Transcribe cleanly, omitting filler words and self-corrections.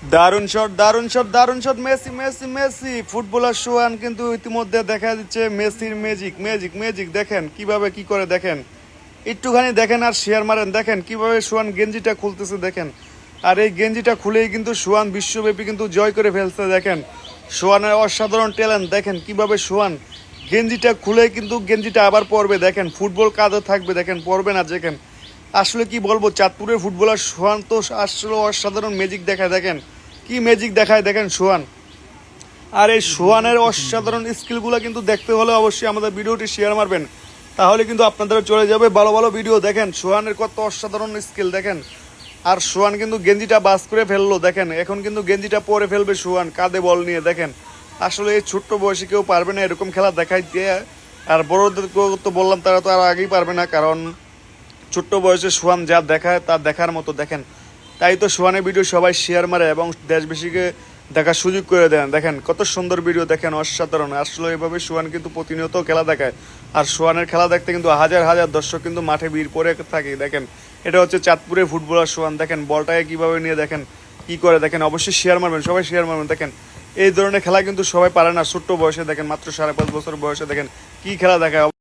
দারুণ শট, দারুণ শট, দারুণ shot! Messi, Messi, Messi! Footballer Sohan কিন্তু ইতিমধ্যে দেখা দিচ্ছে মেসির ম্যাজিক, ম্যাজিক, ম্যাজিক! দেখেন কিভাবে কি করে, দেখেন একটুখানি দেখেন আর শেয়ার মারেন, দেখেন কিভাবে সোহান গেঞ্জিটা খুলতেছে, দেখেন। আর এই গেঞ্জিটা খুলেই কিন্তু সোহান বিশ্বব্যাপী কিন্তু জয় করে ফেলছে, দেখেন। সোহানের অসাধারণ ট্যালেন্ট, দেখেন কিভাবে সোহান গেঞ্জিটা খুলে কিন্তু গেঞ্জিটা আবার পরবে, দেখেন। ফুটবল কাঁধে থাকবে, দেখেন, পরবে না, দেখেন। আসলে কি বলবো, চাঁদপুরের ফুটবলার সোহান তো আসলে অসাধারণ ম্যাজিক দেখায়, দেখেন কি ম্যাজিক দেখায়, দেখেন সোহান। আর এই সোহানের অসাধারণ স্কিলগুলো কিন্তু দেখতে হলে অবশ্যই আমাদের ভিডিওটি শেয়ার মারবেন, তাহলে কিন্তু আপনাদের চলে যাবে ভালো ভালো ভিডিও। দেখেন সোহানের কত অসাধারণ স্কিল, দেখেন। আর সোহান কিন্তু গেঞ্জিটা বাস করে ফেললো, দেখেন। এখন কিন্তু গেঞ্জিটা পরে ফেলবে সোহান কাঁধে বল নিয়ে, দেখেন। আসলে এই ছোট্ট বয়সে কেউ পারবে না এরকম খেলা দেখাই দিয়ে। আর বড়দেরকেও তো বললাম, তারা তো আর আগেই পারবে না, কারণ ছোট্ট বয়সে সোহান যা দেখায় তা দেখার মতো, দেখেন। তাই তো সোহানের ভিডিও সবাই শেয়ার মারে এবং দেশবাসীকে দেখার সুযোগ করে দেন, দেখেন কত সুন্দর ভিডিও, দেখেন অসাধারণ। আসলে এভাবে সোহান কিন্তু প্রতিনিয়ত খেলা দেখায়। আর সোহানের খেলা দেখতে কিন্তু হাজার হাজার দর্শক কিন্তু মাঠে ভিড় করে থাকে, দেখেন। এটা হচ্ছে চাঁদপুরের ফুটবলার সোহান, দেখেন বলটাকে কিভাবে নিয়ে, দেখেন কি করে, দেখেন। অবশ্যই শেয়ার মারবেন, সবাই শেয়ার মারবেন, দেখেন। এই ধরনের খেলা কিন্তু সবাই পারে না ছোট্ট বয়সে, দেখেন মাত্র 5.5 বছর বয়সে, দেখেন কি খেলা দেখায়।